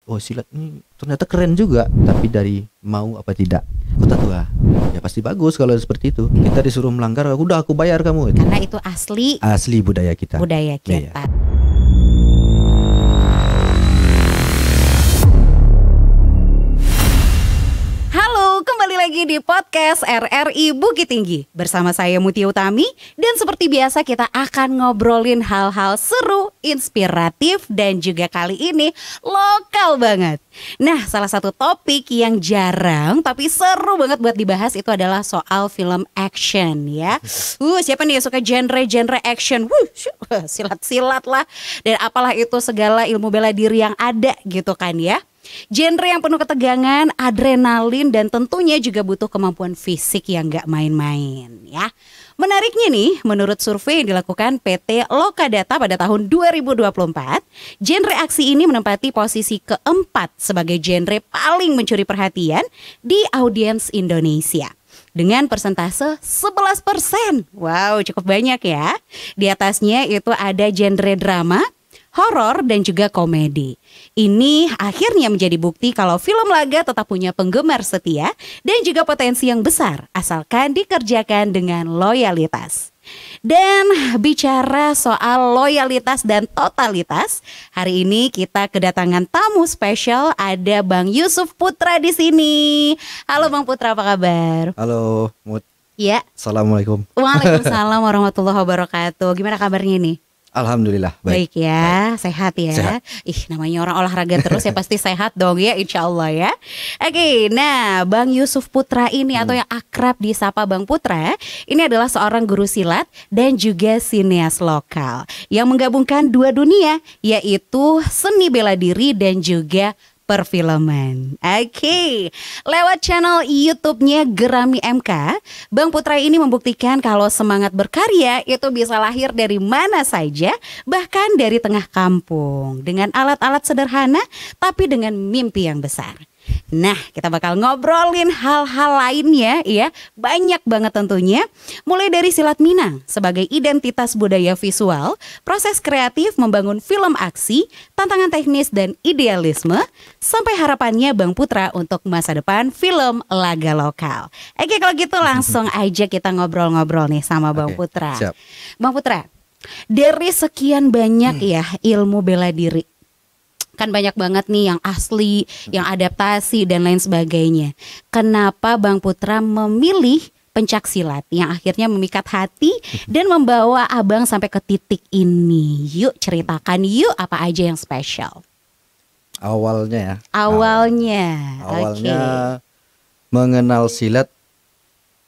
oh silat ini ternyata keren juga, tapi dari mau apa tidak kota tua ya pasti bagus. Kalau seperti itu kita disuruh melanggar, udah aku bayar kamu gitu. Karena itu Asli budaya kita. budaya Iya. kita. Halo, kembali lagi di podcast RRI Bukit Tinggi. Bersama saya Mutia Utami. Dan seperti biasa kita akan ngobrolin hal-hal seru, inspiratif, dan juga kali ini lokal banget. Nah, salah satu topik yang jarang tapi seru banget buat dibahas itu adalah soal film action ya. Siapa nih yang suka genre action? Silat-silat lah. Dan apalah itu segala ilmu bela diri yang ada gitu kan ya. Genre yang penuh ketegangan, adrenalin, dan tentunya juga butuh kemampuan fisik yang gak main-main ya. Menariknya nih, menurut survei yang dilakukan PT Lokadata pada tahun 2024, genre aksi ini menempati posisi keempat sebagai genre paling mencuri perhatian di audiens Indonesia. Dengan persentase 11%. Wow, cukup banyak ya. Di atasnya itu ada genre drama, horor, dan juga komedi. Ini akhirnya menjadi bukti kalau film laga tetap punya penggemar setia dan juga potensi yang besar asalkan dikerjakan dengan loyalitas. Dan bicara soal loyalitas dan totalitas, hari ini kita kedatangan tamu spesial, ada Bang Yusuf Putra di sini. Halo Bang Putra, apa kabar? Halo Mut. Ya. Assalamualaikum. Waalaikumsalam warahmatullahi wabarakatuh. Gimana kabarnya nih? Alhamdulillah baik ya, sehat ya. Sehat. Namanya orang olahraga terus ya pasti sehat dong ya, insya Allah ya. Oke, nah Bang Yusuf Putra ini atau yang akrab disapa Bang Putra, ini adalah seorang guru silat dan juga sineas lokal yang menggabungkan dua dunia, yaitu seni bela diri dan juga perfilman. Oke, lewat channel YouTube-nya Gerami MK, Bang Putra ini membuktikan kalau semangat berkarya itu bisa lahir dari mana saja, bahkan dari tengah kampung, dengan alat-alat sederhana tapi dengan mimpi yang besar. Nah, kita bakal ngobrolin hal-hal lainnya ya, banyak banget tentunya. Mulai dari silat Minang sebagai identitas budaya visual, proses kreatif membangun film aksi, tantangan teknis dan idealisme, sampai harapannya Bang Putra untuk masa depan film laga lokal. Oke, kalau gitu langsung aja kita ngobrol-ngobrol nih sama Bang Putra. Siap. Bang Putra, dari sekian banyak ya ilmu bela diri, kan banyak banget nih yang asli, yang adaptasi dan lain sebagainya. Kenapa Bang Putra memilih pencak silat yang akhirnya memikat hati dan membawa abang sampai ke titik ini? Yuk ceritakan yuk apa aja yang spesial. Awalnya ya. Awalnya mengenal silat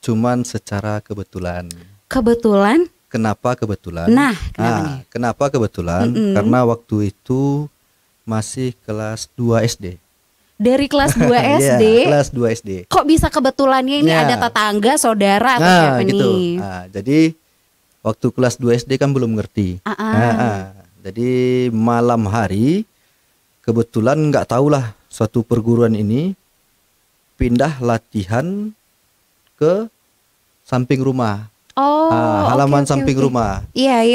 cuman secara kebetulan. Kebetulan? Kenapa kebetulan? Nah, kenapa nih? Kenapa kebetulan? Karena waktu itu masih kelas 2 SD. Dari kelas 2 SD? Iya, kelas 2 SD. Kok bisa kebetulannya ini ada tetangga, saudara atau siapa gitu. nih? Jadi waktu kelas 2 SD kan belum ngerti. Jadi malam hari kebetulan nggak tahulah suatu perguruan ini pindah latihan ke samping rumah. Halaman samping rumah. Iya.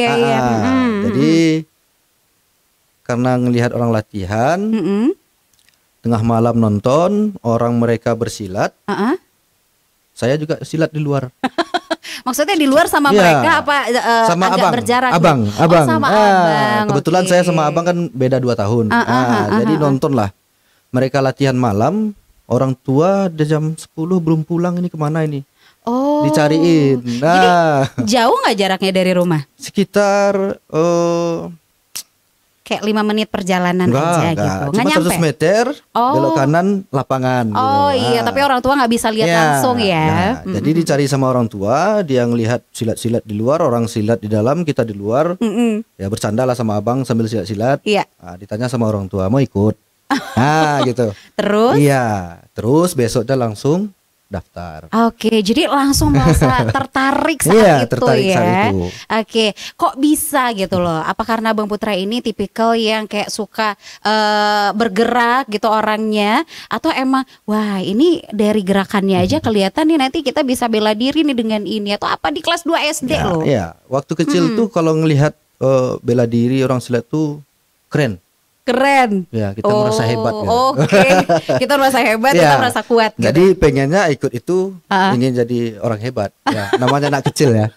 Jadi karena ngelihat orang latihan, tengah malam nonton orang mereka bersilat, saya juga silat di luar. Maksudnya di luar sama mereka apa? Sama agak abang, berjarak. abang. Sama abang. Kebetulan saya sama abang kan beda 2 tahun. Jadi nonton lah. Mereka latihan malam, orang tua di jam 10 belum pulang, ini kemana ini? Dicariin. Jadi jauh nggak jaraknya dari rumah? Sekitar kayak 5 menit perjalanan aja gitu. Cuma 100 meter belok kanan lapangan gitu. Iya, tapi orang tua nggak bisa lihat langsung ya. Jadi dicari sama orang tua, dia ngelihat silat-silat di luar, orang silat di dalam, kita di luar. Ya bercanda lah sama abang sambil silat-silat. Iya. Ditanya sama orang tua, mau ikut? Gitu. Terus? Iya, terus besoknya langsung daftar. Oke, jadi langsung merasa tertarik saat itu tertarik ya. saat itu. Oke, kok bisa gitu loh? Apa karena Bang Putra ini tipikal yang kayak suka bergerak gitu orangnya, atau emang wah ini dari gerakannya aja kelihatan nih nanti kita bisa bela diri nih dengan ini, atau apa di kelas 2 SD loh? Iya, waktu kecil tuh kalau ngelihat bela diri orang silat tuh keren. Keren. Ya, kita merasa hebat gitu. Oke. Kita merasa hebat, kita merasa kuat gitu. Jadi pengennya ikut itu ingin jadi orang hebat. Ya, namanya anak kecil ya.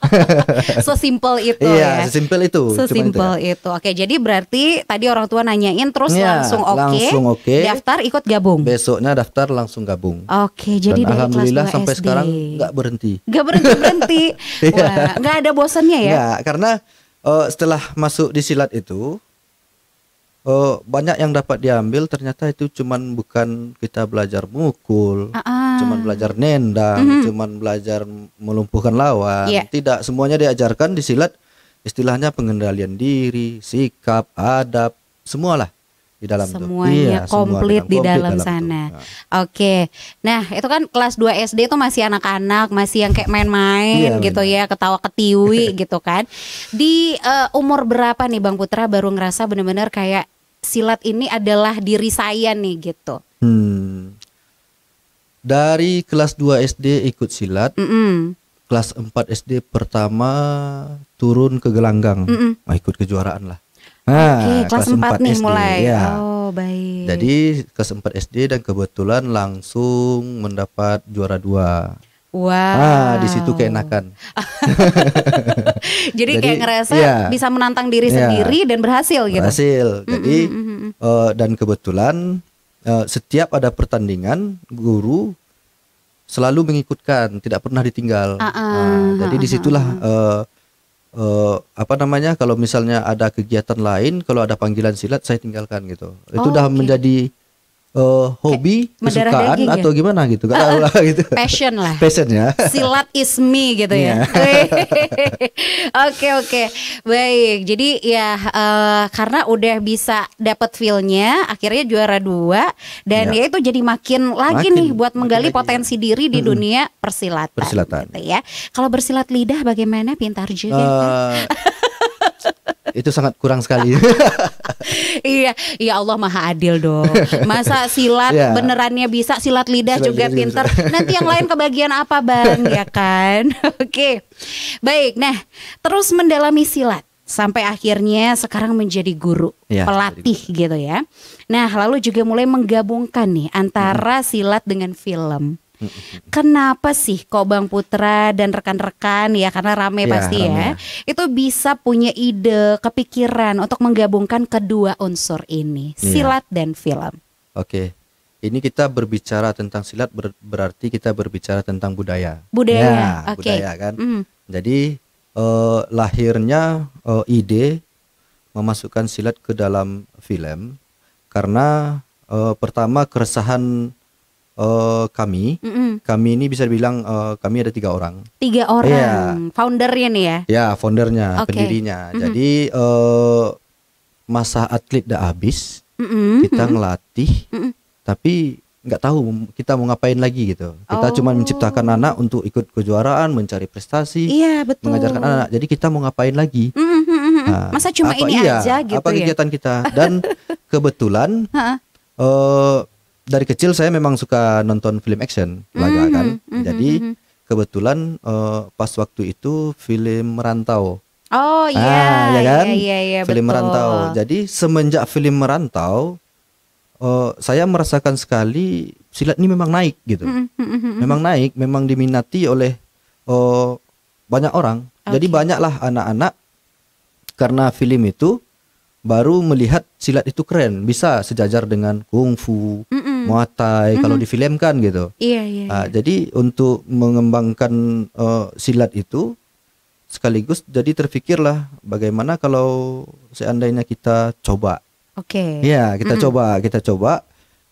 Sesimpel itu ya. Sesimpel itu. Sesimpel itu. Oke, jadi berarti tadi orang tua nanyain terus langsung oke. Daftar ikut gabung. Besoknya daftar langsung gabung. Oke, jadi dan dari alhamdulillah kelas 2 sampai SD. sekarang nggak berhenti. Nggak berhenti. Wah, nggak ada bosannya ya? Nggak, karena setelah masuk di silat itu banyak yang dapat diambil. Ternyata itu bukan kita belajar mukul, cuman belajar nendang, cuman belajar melumpuhkan lawan. Tidak, semuanya diajarkan di silat. Istilahnya pengendalian diri, sikap, adab, semualah di dalam semuanya komplit di dalam sana. Oke. Nah, itu kan kelas 2 SD itu masih anak-anak, masih yang kayak main-main gitu ya, ketawa ketiwi gitu kan. Di umur berapa nih Bang Putra baru ngerasa benar-benar kayak silat ini adalah diri saya nih gitu? Dari kelas 2 SD ikut silat. Kelas 4 SD pertama turun ke gelanggang. Ikut kejuaraan lah. Kelas 4 nih SD, mulai. Ya. Oh, baik. Jadi kelas 4 SD dan kebetulan langsung mendapat juara 2. Wow. Di situ keenakan. Jadi kayak ngerasa bisa menantang diri sendiri dan berhasil gitu. Berhasil. Jadi dan kebetulan setiap ada pertandingan guru selalu mengikutkan, tidak pernah ditinggal. Jadi disitulah kalau misalnya ada kegiatan lain, kalau ada panggilan silat saya tinggalkan gitu. Itu udah menjadi hobi, kesukaan atau gimana gitu, gak tahu lah gitu. Passion lah. Passionnya. Silat is me gitu ya. Oke. Baik. Jadi ya karena udah bisa dapat feel-nya, akhirnya juara 2 dan ya itu jadi makin nih buat menggali potensi diri di dunia persilatan. Gitu ya. Kalau bersilat lidah bagaimana? Pintar juga kan? Itu sangat kurang sekali. Iya, ya Allah maha adil dong. Masa silat benerannya bisa, silat lidah juga pinter. Nanti yang lain kebagian apa Bang, ya kan? Oke. Baik, nah terus mendalami silat sampai akhirnya sekarang menjadi guru, pelatih gitu ya. Nah lalu juga mulai menggabungkan nih antara silat dengan film. Kenapa sih kok Bang Putra dan rekan-rekan ya, karena rame pasti ya, itu bisa punya ide, kepikiran untuk menggabungkan kedua unsur ini, silat dan film? Oke, ini kita berbicara tentang silat berarti kita berbicara tentang budaya. Budaya kan. Jadi lahirnya ide memasukkan silat ke dalam film karena pertama keresahan kami ini bisa dibilang kami ada 3 orang. 3 orang, foundernya nih ya? Ya, foundernya, pendirinya. Jadi masa atlet dah habis, kita ngelatih, tapi nggak tahu kita mau ngapain lagi gitu. Kita cuma menciptakan anak untuk ikut kejuaraan, mencari prestasi, mengajarkan anak. Jadi kita mau ngapain lagi? Masa cuma ini aja gitu apa kegiatan kita? Dan kebetulan dari kecil saya memang suka nonton film action, laga kan. Jadi kebetulan pas waktu itu film Merantau. Oh iya, ya kan? Iya, film betul. Merantau. Jadi semenjak film Merantau, saya merasakan sekali silat ini memang naik gitu. Memang naik, memang diminati oleh banyak orang. Jadi banyaklah anak-anak karena film itu baru melihat silat itu keren, bisa sejajar dengan kungfu, muay thai kalau difilmkan gitu. Iya. Jadi untuk mengembangkan silat itu sekaligus jadi terfikirlah bagaimana kalau seandainya kita coba. Ya, kita coba.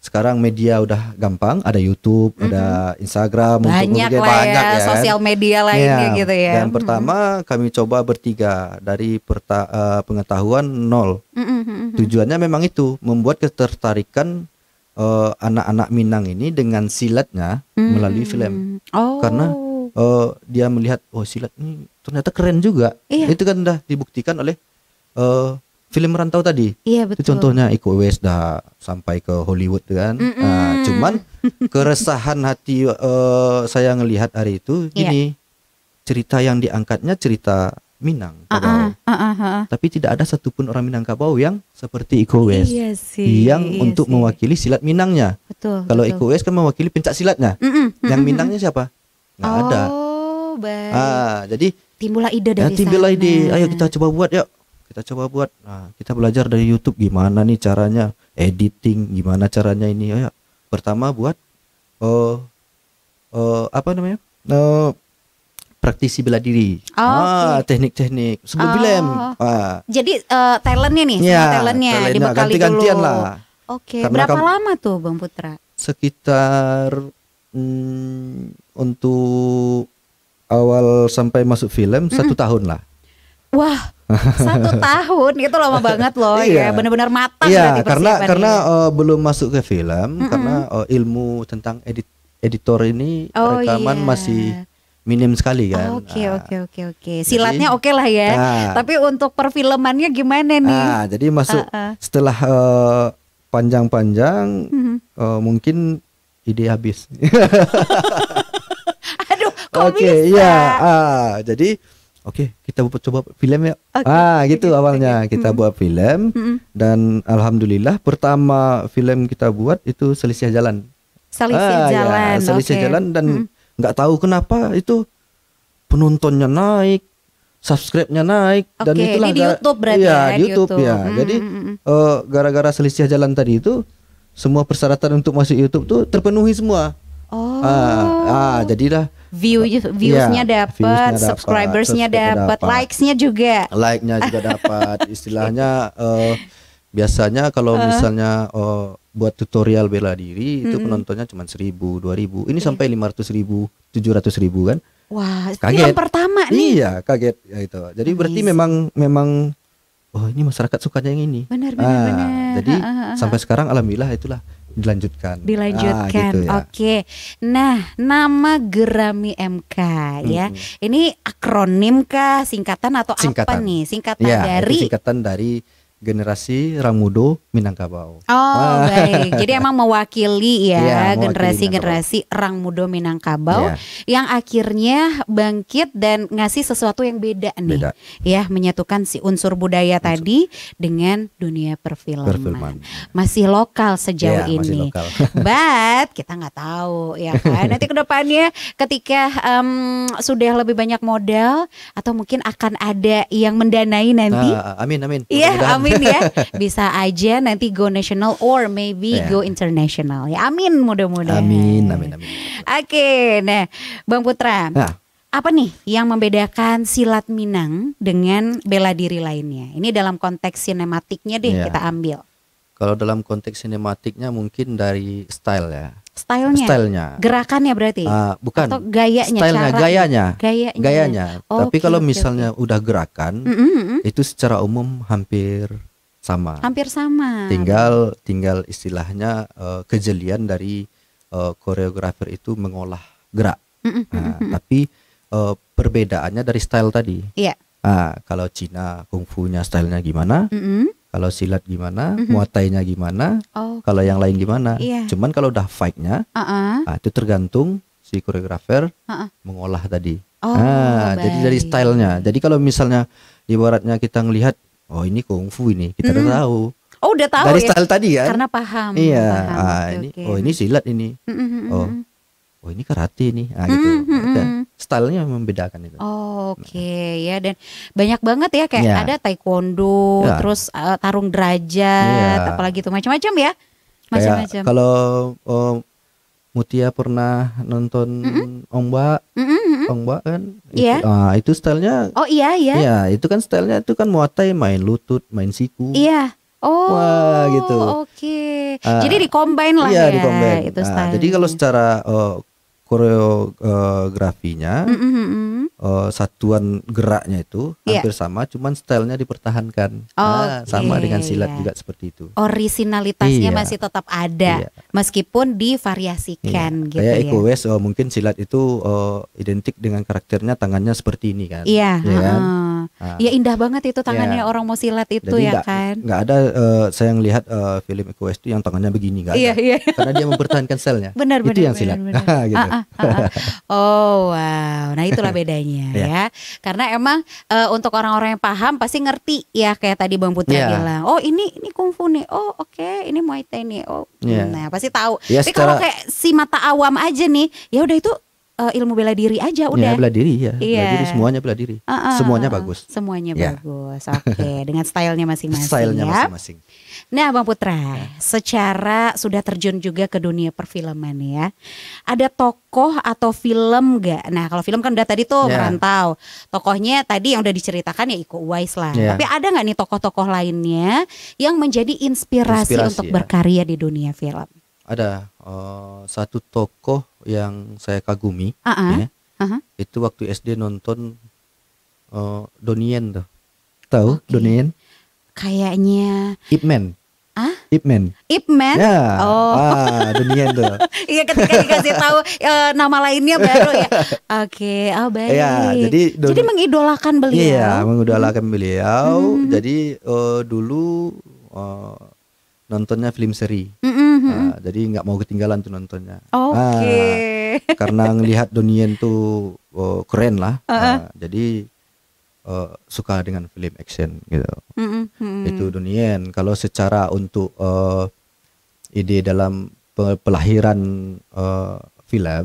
Sekarang media udah gampang, ada YouTube, ada Instagram, banyak ya, sosial media lainnya gitu ya. Dan pertama kami coba bertiga dari pengetahuan 0. Tujuannya memang itu membuat ketertarikan anak-anak Minang ini dengan silatnya melalui film. Karena dia melihat silat ini ternyata keren juga. Itu kan udah dibuktikan oleh film Merantau tadi. Iya, betul. Itu contohnya Iko Uwais dah sampai ke Hollywood kan. Cuman keresahan hati saya ngelihat hari itu gini. Cerita yang diangkatnya cerita Minang Kabau. Tapi tidak ada satupun orang Minangkabau yang seperti Iko Uwais. Iya sih. Yang iya untuk sih. mewakili silat Minangnya. Betul. Kalau betul. Iko Uwais kan mewakili pencak silatnya. Yang Minangnya siapa? Nggak ada. Oh, baik. Jadi Timbullah ide dari timbullah sana. ide, ayo kita coba buat yuk. Kita coba buat. Nah, kita belajar dari YouTube gimana nih caranya editing, gimana caranya ini. Ayo. Pertama buat apa namanya? Praktisi bela diri. Teknik-teknik sebelum film. Jadi talentnya nih, semua talentnya dibekali ganti-gantian dulu. lah. Oke, Karena berapa lama tuh Bang Putra? Sekitar untuk awal sampai masuk film 1 tahun lah. Wah, 1 tahun itu lama banget loh ya, benar-benar matang Iya, berarti persiapannya. karena belum masuk ke film, karena ilmu tentang editor ini rekaman masih minim sekali kan. Oke. Silatnya oke lah ya. Tapi untuk perfilmannya gimana nih? Jadi masuk setelah panjang-panjang mungkin ide habis. Aduh, kok bisa? Iya. Jadi kita coba film ya. Gitu awalnya kita buat film dan alhamdulillah pertama film kita buat itu Selisih Jalan. Selisih Jalan dan nggak tahu kenapa itu penontonnya naik, subscribe-nya naik dan itulah ini di YouTube berarti di YouTube ya. Jadi gara-gara Selisih Jalan tadi itu semua persyaratan untuk masuk YouTube tuh terpenuhi semua. Jadilah viewsnya dapat, subscribersnya dapat, likes-nya juga. Like-nya juga dapat. Istilahnya biasanya kalau misalnya buat tutorial bela diri itu penontonnya cuma 1.000, 2.000. Ini sampai 500.000, 700.000 kan? Wah, kaget. Yang pertama nih. Iya, kaget ya itu. Jadi berarti memang ini masyarakat sukanya yang ini. Benar. Jadi sampai sekarang alhamdulillah itulah dilanjutkan. Gitu ya. Oke. Nah, nama Gerami MK ya. Ini akronim kah, singkatan atau apa nih? Singkatan dari singkatan dari Generasi Rangmudo Minangkabau. Baik. Jadi emang mewakili ya generasi Rangmudo Minangkabau yang akhirnya bangkit dan ngasih sesuatu yang beda nih. Ya, menyatukan si unsur budaya tadi dengan dunia perfilman. Masih lokal sejauh ini. But kita nggak tahu ya kan. Nanti kedepannya ketika sudah lebih banyak modal atau mungkin akan ada yang mendanai nanti. Amin. Iya, amin ya. Bisa aja nanti go national or maybe go international. Ya, amin mudah-mudahan. Amin. Oke, nah Bang Putra. Apa nih yang membedakan silat Minang dengan bela diri lainnya? Ini dalam konteks sinematiknya deh kita ambil. Kalau dalam konteks sinematiknya mungkin dari style ya. Stylenya. Gerakannya berarti? Bukan. Atau gayanya? Gayanya. Tapi kalau misalnya udah gerakan, itu secara umum hampir sama. Tinggal istilahnya kejelian dari koreografer itu mengolah gerak. Tapi perbedaannya dari style tadi. Iya. Kalau Cina kungfunya stylenya gimana? Kalau silat gimana, Muay Thai-nya gimana, kalau yang lain gimana. Cuman kalau udah fight-nya, itu tergantung si koreografer mengolah tadi. Jadi dari stylenya. Jadi kalau misalnya ibaratnya kita ngelihat, ini kungfu ini, kita udah tahu. Udah tahu dari style tadi kan? Karena paham. Iya. Ini silat ini. Ini karate nih, gitu. Stylenya membedakan itu. Ya, dan banyak banget ya kayak ada taekwondo, terus tarung derajat, apalagi itu macam-macam ya, macam-macam. Kalau Mutia pernah nonton Ongba kan? Iya. Itu stylenya. Iya, itu kan stylenya itu kan Muay Thai, main lutut, main siku. Iya. Gitu. Jadi dikombin lah ya. Itu jadi kalau secara koreografinya satuan geraknya itu hampir sama, cuman stylenya dipertahankan. Sama dengan silat juga seperti itu. Orisinalitasnya masih tetap ada, meskipun divariasikan gitu. Kayak Iko Uwais mungkin silat itu identik dengan karakternya tangannya seperti ini kan. Ya indah banget itu tangannya orang mau silat itu. Jadi kan. Nggak ada saya ngelihat film Iko Uwais itu yang tangannya begini, nggak ada. Karena dia mempertahankan stylenya. Benar, itu yang silat. Gitu. Oh wow, nah itulah bedanya ya. Karena emang untuk orang-orang yang paham pasti ngerti ya, kayak tadi Bang Putra bilang. Oh ini kungfu nih. Oh oke, ini Muay Thai nih. Oh, nah pasti tahu. Tapi kalau kayak si mata awam aja nih, ya udah itu ilmu bela diri aja udah. Ya, bela diri ya. Bela diri, semuanya bela diri. Semuanya bagus. Semuanya bagus. Oke, dengan stylenya masing-masing. Stylenya masing-masing. Nah, Bang Putra, secara sudah terjun juga ke dunia perfilman ya. Ada tokoh atau film gak? Nah, kalau film kan udah tadi tuh Merantau. Tokohnya tadi yang udah diceritakan ya Iko Uwais lah. Tapi ada gak nih tokoh-tokoh lainnya yang menjadi inspirasi untuk berkarya di dunia film? Ada satu tokoh yang saya kagumi, itu waktu SD nonton Donnie tuh, tahu Donnie? Kayaknya Ip Man. Ip Man. Ip Man? Ya. Donnie tuh. Iya, ketika dikasih tahu nama lainnya baru ya. Oke, baik. Ya, jadi mengidolakan beliau. Iya, mengidolakan beliau. Jadi dulu nontonnya film seri. Jadi nggak mau ketinggalan tuh nontonnya. Karena ngelihat Donnie tuh keren lah. Jadi suka dengan film action gitu. Itu Donnie. Kalau secara untuk ide dalam pelahiran film,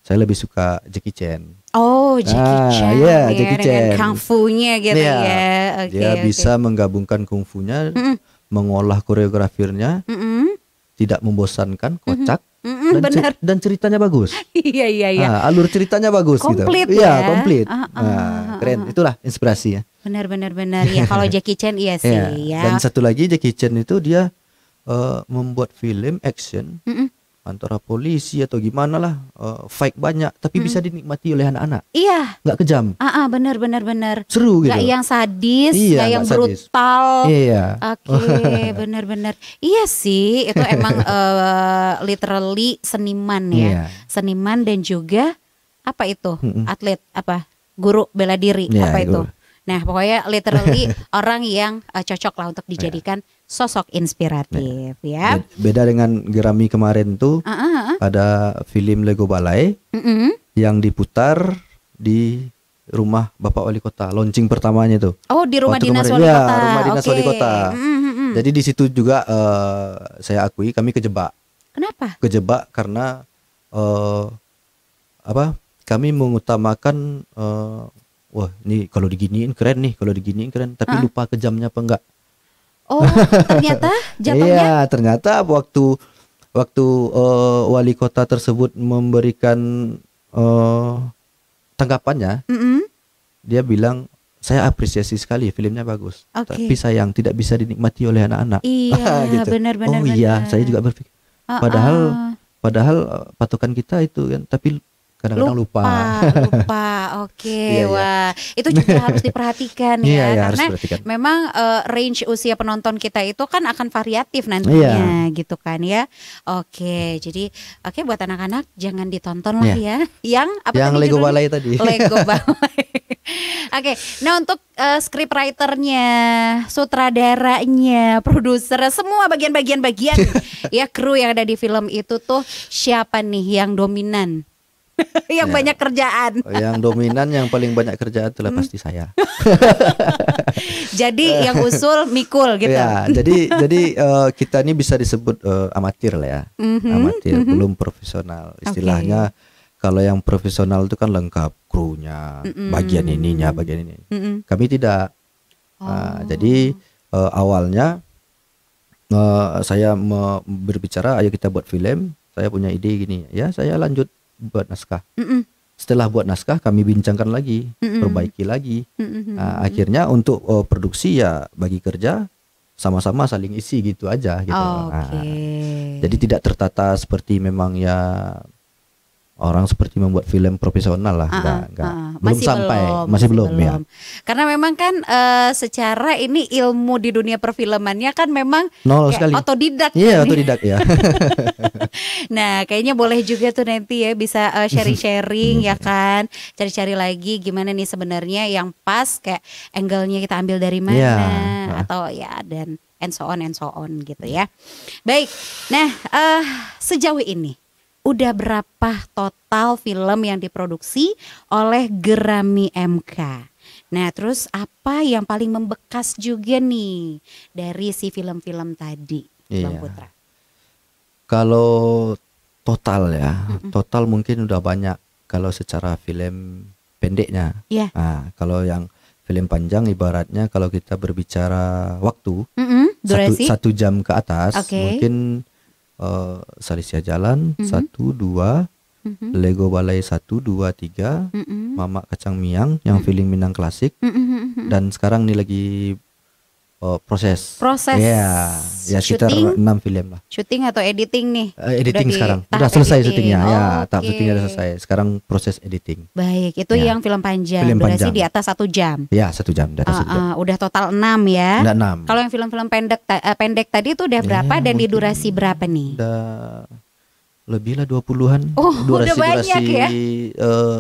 saya lebih suka Jackie Chan. Oh, Jackie Chan. Jackie Chan. Dengan kungfunya gitu ya. Dia bisa menggabungkan kungfunya, mengolah koreografinya, tidak membosankan, kocak, dan ceritanya bagus. Iya. Alur ceritanya bagus komplit gitu. Ya. Komplit. Keren. Itulah inspirasinya. Benar. Ya, kalau Jackie Chan iya sih ya. Dan satu lagi Jackie Chan itu dia membuat film action antara polisi atau gimana lah, fight banyak tapi bisa dinikmati oleh anak-anak. Iya. Nggak kejam. Benar. Seru gitu. Nggak yang sadis, nggak yang brutal. Iya. Oke, benar. Iya sih, itu emang literally seniman ya. Seniman dan juga apa itu? Atlet apa? Guru bela diri apa itu? Nah, pokoknya literally orang yang cocok lah untuk dijadikan sosok inspiratif ya. Beda dengan Gerami kemarin tuh, ada film Lego Balai yang diputar di rumah Bapak Wali Kota, launching pertamanya tuh. Oh, di rumah dinas Wali Kota. Ya, rumah dinas Wali Kota. Jadi di situ juga saya akui kami kejebak. Kenapa? Kejebak karena kami mengutamakan wah ini kalau diginiin keren nih, kalau diginiin keren, tapi lupa ke jamnya apa enggak. Oh, ternyata jatuhnya? Iya, ternyata waktu wali kota tersebut memberikan tanggapannya, dia bilang saya apresiasi sekali filmnya bagus, tapi sayang tidak bisa dinikmati oleh anak-anak. Iya, gitu. benar. Iya, saya juga berpikir. Padahal patokan kita itu kan, tapi kadang-kadang lupa. Oke. Wah, itu juga harus diperhatikan ya, karena memang range usia penonton kita itu kan akan variatif nantinya gitu kan ya. Oke, jadi buat anak-anak jangan ditonton lah ya. Yang Lego Balai tadi. Lego Balai. Oke, nah untuk scriptwriternya, sutradaranya, produser, semua bagian ya kru yang ada di film itu tuh siapa nih yang dominan? Yang banyak kerjaan. Yang dominan, yang paling banyak kerjaan itulah pasti saya. Jadi yang usul mikul gitu. Ya, jadi kita ini bisa disebut amatir lah ya. Amatir, belum profesional. Istilahnya kalau yang profesional itu kan lengkap, krunya, bagian ininya, bagian ini. Kami tidak. Jadi awalnya saya berbicara, ayo kita buat film. Saya punya ide gini, ya saya lanjut buat naskah. Setelah buat naskah kami bincangkan lagi, perbaiki lagi. Akhirnya untuk produksi ya bagi kerja, sama-sama saling isi gitu aja gitu. Jadi tidak tertata seperti memang ya orang seperti membuat film profesional lah, enggak. Masih belum ya. Karena memang kan secara ini ilmu di dunia perfilmannya kan memang nol sekali. Otodidak. Iya, otodidak ya. Nah, kayaknya boleh juga tuh nanti ya bisa sharing-sharing ya kan. Cari-cari lagi gimana nih sebenarnya yang pas, kayak angle-nya kita ambil dari mana atau ya, dan and so on gitu ya. Baik. Nah, sejauh ini udah berapa total film yang diproduksi oleh Gerami MK? Nah, terus apa yang paling membekas juga nih dari si film-film tadi, Bang Putra? Kalau total ya, total mungkin udah banyak kalau secara film pendeknya. Nah, kalau yang film panjang ibaratnya kalau kita berbicara waktu, durasi 1 jam ke atas, mungkin Salisia Jalan 1, 2, Lego Balai 1, 2, 3, Mamak Kacang Miang yang film Minang klasik, dan sekarang nih lagi proses ya sekitar 6 film lah. Syuting atau editing nih? Editing sekarang udah selesai syutingnya ya, tahap syutingnya udah selesai, sekarang proses editing. Baik, itu yang film panjang, durasi di atas 1 jam. Ya, 1 jam di atas 1 jam. Udah total 6 ya. Udah 6. Kalau yang film-film pendek tadi itu udah berapa dan di durasi berapa nih? Udah lebih lah 20-an. Udah banyak ya.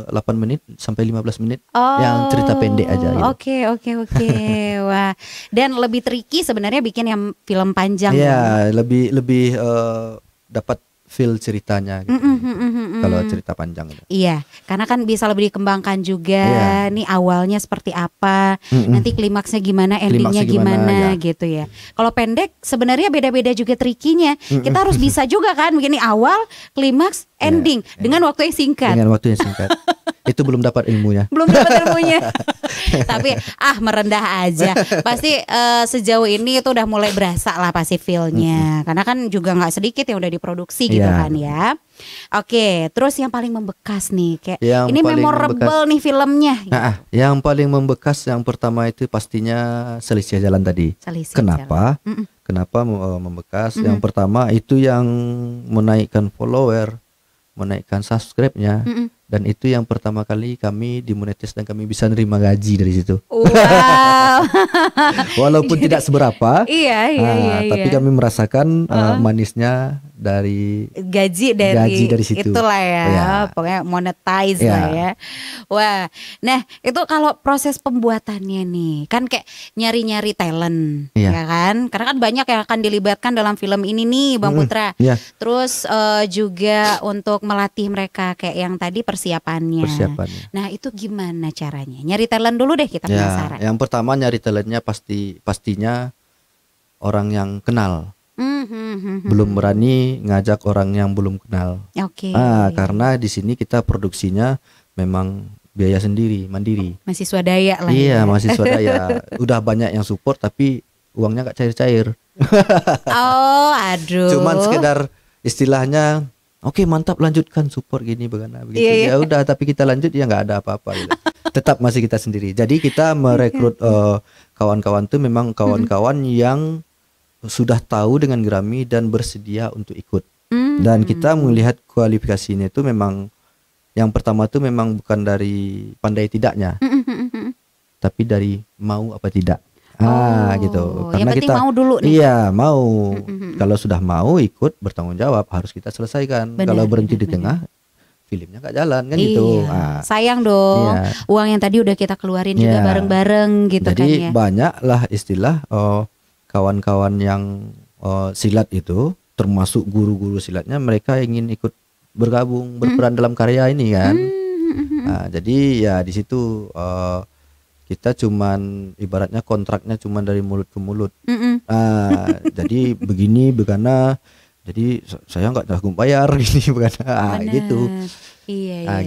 8 menit sampai 15 menit yang cerita pendek aja gitu. Oke. Wah. Dan lebih tricky sebenarnya bikin yang film panjang. Iya, lebih dapat feel ceritanya gitu. Kalau cerita panjang itu. Iya, karena kan bisa lebih dikembangkan juga. Nih awalnya seperti apa, nanti klimaksnya gimana, endingnya gimana gitu ya. Kalau pendek sebenarnya beda-beda juga trikinya. Kita harus bisa juga kan begini, awal, klimaks, ending dengan waktu yang singkat. Itu belum dapat ilmunya. Tapi merendah aja. Pasti sejauh ini itu udah mulai berasa lah pasti feel-nya. Karena kan juga nggak sedikit yang udah diproduksi gitu kan ya. Oke, terus yang paling membekas nih kayak yang ini memorable nih filmnya. Yang paling membekas yang pertama itu pastinya Salisia Jalan tadi. Kenapa? Kenapa membekas? Yang pertama itu yang menaikkan follower, menaikkan subscribe-nya. Dan itu yang pertama kali kami dimonetis dan kami bisa nerima gaji dari situ. Wow. Walaupun tidak seberapa. Iya. Tapi kami merasakan manisnya dari gaji dari situ. Itulah ya. Pokoknya monetize lah ya. Wah. Nah, itu kalau proses pembuatannya nih, kan kayak nyari-nyari talent, ya kan? Karena kan banyak yang akan dilibatkan dalam film ini nih, Bang Putra. Terus juga untuk melatih mereka kayak yang tadi persiapannya. Nah, itu gimana caranya? Nyari talent dulu deh, kita penasaran. Yang pertama nyari talentnya pastinya orang yang kenal. Belum berani ngajak orang yang belum kenal. Karena di sini kita produksinya memang biaya sendiri, mandiri. Masih swadaya lah. Iya, masih swadaya. Udah banyak yang support tapi uangnya gak cair-cair. Aduh. Cuman sekedar istilahnya, oke, mantap, lanjutkan support gini begitu. Ya udah, tapi kita lanjut ya nggak ada apa-apa gitu. Tetap masih kita sendiri. Jadi kita merekrut kawan-kawan tuh memang kawan-kawan yang sudah tahu dengan Gerami dan bersedia untuk ikut. Dan kita melihat kualifikasinya itu memang yang pertama tuh memang bukan dari pandai tidaknya, tapi dari mau apa tidak. Gitu. Karena yang penting kita mau dulu nih. Iya, mau. Kalau sudah mau ikut bertanggung jawab harus kita selesaikan. Kalau berhenti di tengah, filmnya gak jalan kan gitu. Sayang dong. Uang yang tadi udah kita keluarin juga bareng-bareng gitu. Jadi kan ya. Banyak lah istilah kawan-kawan yang silat itu, termasuk guru-guru silatnya, mereka ingin ikut bergabung, berperan dalam karya ini kan. Jadi ya di situ kita cuman ibaratnya kontraknya cuman dari mulut ke mulut. Jadi begini begana, jadi saya nggak tanggung bayar gini begana, gitu.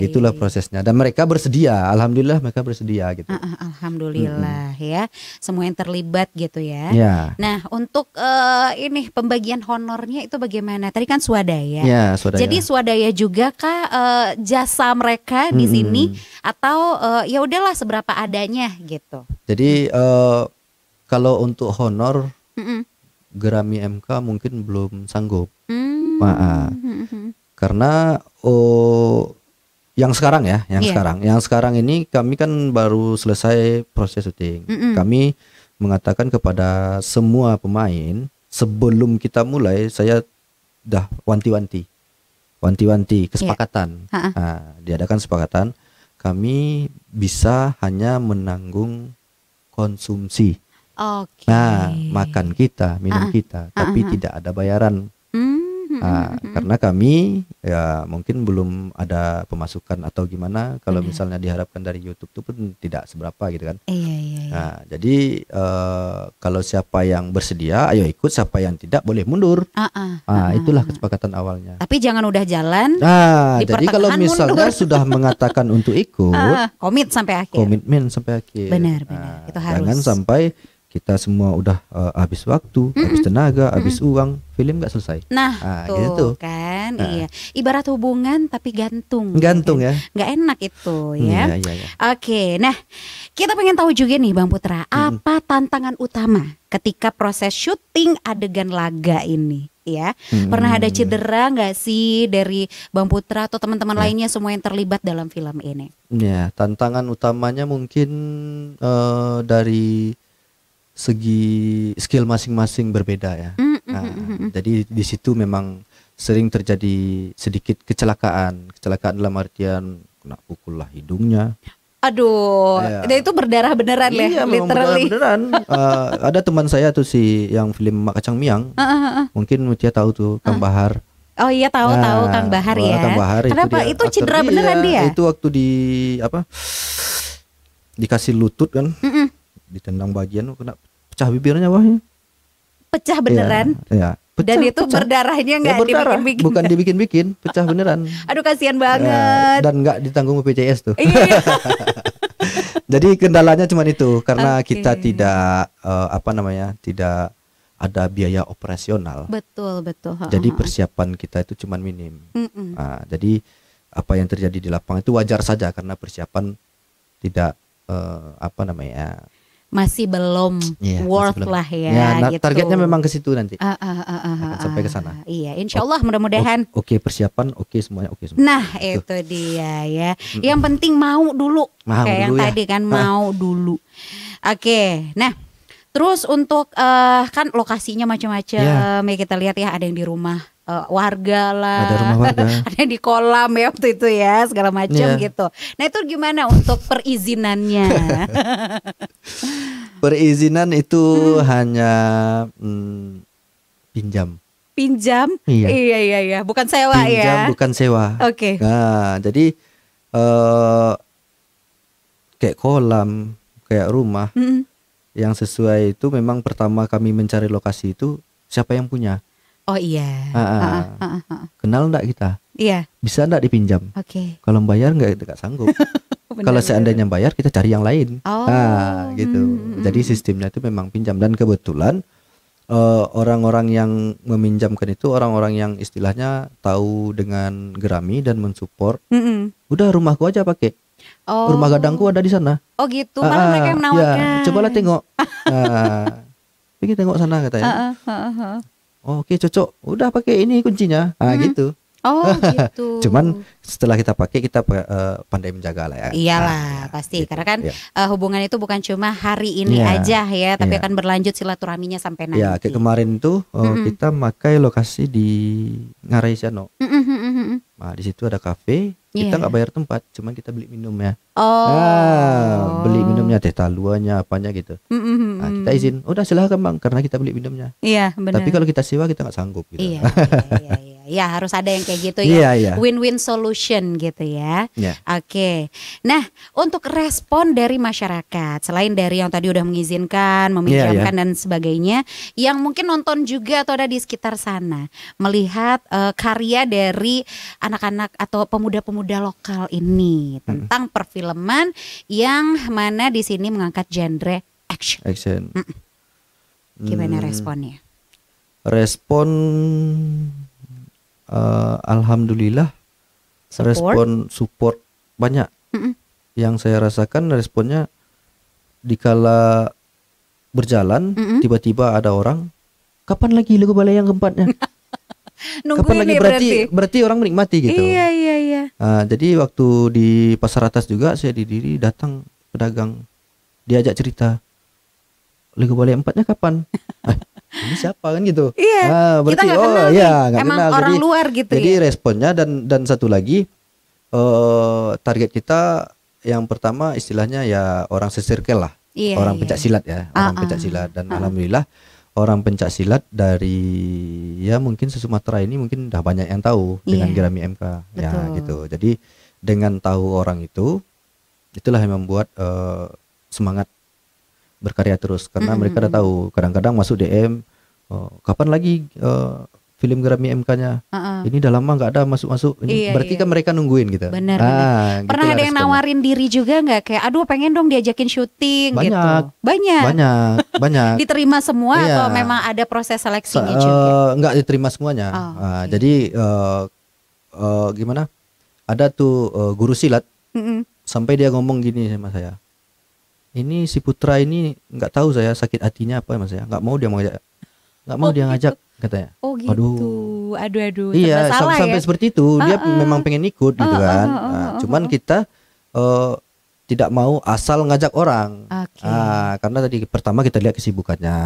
Gitulah prosesnya. Dan mereka bersedia, alhamdulillah mereka bersedia gitu. Alhamdulillah ya, semua yang terlibat gitu ya. Nah, untuk ini pembagian honornya itu bagaimana? Tadi kan swadaya. Swadaya. Jadi swadaya juga kah jasa mereka di sini atau ya udahlah seberapa adanya gitu? Jadi kalau untuk honor Gerami MK mungkin belum sanggup. Karena yang sekarang ya, yang sekarang ini kami kan baru selesai proses syuting. Kami mengatakan kepada semua pemain sebelum kita mulai, saya dah wanti-wanti kesepakatan. Diadakan kesepakatan kami bisa hanya menanggung konsumsi. Makan kita, minum kita, tapi tidak ada bayaran. Karena kami ya mungkin belum ada pemasukan atau gimana. Kalau misalnya diharapkan dari YouTube itu pun tidak seberapa gitu kan. Iya. Nah, jadi kalau siapa yang bersedia, ayo ikut. Siapa yang tidak, boleh mundur. Itulah kesepakatan awalnya. Tapi jangan udah jalan. Nah, di jadi kalau pertengahan misalnya mundur. sudah mengatakan untuk ikut, komit sampai akhir. komitmen sampai akhir. Benar. Itu harus. Jangan sampai kita semua udah habis waktu, habis tenaga, habis uang, film nggak selesai. Nah, tuh gitu. kan, iya. Ibarat hubungan tapi gantung. Gantung kan? ya. Nggak enak itu ya. Iya. Oke, nah kita pengen tahu juga nih Bang Putra, apa tantangan utama ketika proses syuting adegan laga ini? Ya, pernah ada cedera nggak sih dari Bang Putra atau teman-teman lainnya semua yang terlibat dalam film ini? Ya, tantangan utamanya mungkin dari segi skill masing-masing berbeda ya. Jadi di situ memang sering terjadi sedikit kecelakaan dalam artian kena pukul lah hidungnya. Aduh, dan itu berdarah beneran Iya, memang literally. beneran. Ada teman saya tuh yang film Mak Kacang Miang, mungkin Mutia tahu tuh, Kang Bahar. Oh iya tahu Kang Bahar ya. Kang Bahar Kenapa itu aktor. cedera beneran dia? Itu waktu dikasih lutut kan, ditendang bagian, kena pecah bibirnya wahnya. Pecah beneran. Iya. Dan itu berdarahnya nggak dibikin-bikin. Bukan dibikin-bikin, pecah beneran. Aduh kasihan banget. Dan nggak ditanggung BPJS tuh. Iya. Jadi kendalanya cuma itu, karena Oke. kita tidak tidak ada biaya operasional. Betul. Jadi persiapan kita itu cuma minim. Jadi apa yang terjadi di lapangan itu wajar saja karena persiapan tidak masih belum worth lah ya. Gitu. Targetnya memang ke situ nanti. Akan sampai ke sana. Iya, insya Allah mudah-mudahan. Oke, persiapan semuanya oke semua. Nah itu dia ya. Yang penting mau dulu. Kayak yang tadi kan mau dulu. Oke, nah terus untuk kan lokasinya macam-macam ya kita lihat ya, ada yang di rumah warga lah, ada rumah warga, ada yang di kolam ya waktu itu ya, segala macam gitu. Nah itu gimana untuk perizinannya? Perizinan itu hanya pinjam. Iya, bukan sewa pinjam, ya. bukan sewa. Oke. Nah jadi kayak kolam, kayak rumah yang sesuai itu memang pertama kami mencari lokasi itu siapa yang punya. Oh iya. Kenal enggak kita? Iya. Bisa enggak dipinjam? Oke. Kalau bayar enggak sanggup. Kalau seandainya bayar kita cari yang lain. Gitu. Jadi sistemnya itu memang pinjam, dan kebetulan orang-orang yang meminjamkan itu orang-orang yang istilahnya tahu dengan Gerami dan mensupport. Udah rumahku aja pakai. Rumah gadangku ada di sana. Oh gitu. Malah mereka yang menawarkan. Ya, cobalah tengok. Pergi tengok sana katanya. Oke, cocok. Udah pakai ini kuncinya. Gitu. Oh gitu. Cuman setelah kita pakai kita pandai menjaga lah ya. Iyalah pasti gitu. Karena kan hubungan itu bukan cuma hari ini aja ya, tapi akan berlanjut silaturahminya sampai nanti. Ya, kayak kemarin tuh kita pakai lokasi di Ngarai Siano. Nah, di situ ada kafe. Kita nggak bayar tempat, cuman kita beli minumnya. Beli minumnya, teh taluanya, apanya gitu. Nah, kita izin, udah silahkan bang, karena kita beli minumnya. Iya benar. Tapi kalau kita sewa kita nggak sanggup gitu. Iya. Ya harus ada yang kayak gitu ya. Win-win solution gitu ya. Oke. Nah untuk respon dari masyarakat, selain dari yang tadi udah mengizinkan, meminjamkan dan sebagainya, yang mungkin nonton juga atau ada di sekitar sana, melihat karya dari anak-anak atau pemuda-pemuda lokal ini tentang perfilman yang mana di sini mengangkat genre action. Gimana responnya? Respon alhamdulillah respon support banyak. Yang saya rasakan responnya dikala berjalan tiba-tiba ada orang, kapan lagi lagu balai yang keempatnya? Kapan lagi berarti orang menikmati gitu. Iya. Jadi waktu di Pasar Atas juga saya didiri, datang pedagang diajak cerita, lagu balai empatnya kapan? Ini siapa kan gitu. Iya. Berarti kita nggak nggak emang kenal. Orang luar gitu. Jadi responnya dan satu lagi target kita yang pertama istilahnya ya orang sesirkel lah. Orang pencak silat ya, orang pencak silat, dan alhamdulillah orang pencak silat dari ya mungkin se-Sumatera ini mungkin udah banyak yang tahu dengan Gerami MK ya Betul. gitu. Jadi dengan tahu orang itu, itulah yang membuat semangat berkarya terus karena mereka udah tahu. Kadang-kadang masuk DM, kapan lagi film Gerami MK-nya? Ini udah lama nggak ada masuk-masuk. Ini berarti kan mereka nungguin gitu. Benar. Nah, Pernah gitulah ada yang responnya. nawarin diri juga nggak kayak, aduh pengen dong diajakin syuting Banyak. gitu. Banyak. Diterima semua Iya. atau memang ada proses seleksinya juga? Nggak diterima semuanya. Oh, oke. Jadi gimana? Ada tuh guru silat sampai dia ngomong gini sama saya. Ini si Putra ini nggak tahu saya sakit hatinya apa mas ya. Nggak mau dia ngajak katanya. Oh gitu. Aduh. Iya, serba salah sampai ya. seperti itu. Dia memang pengen ikut gitu kan. Nah, cuman kita tidak mau asal ngajak orang. Oke. Karena tadi pertama kita lihat kesibukannya.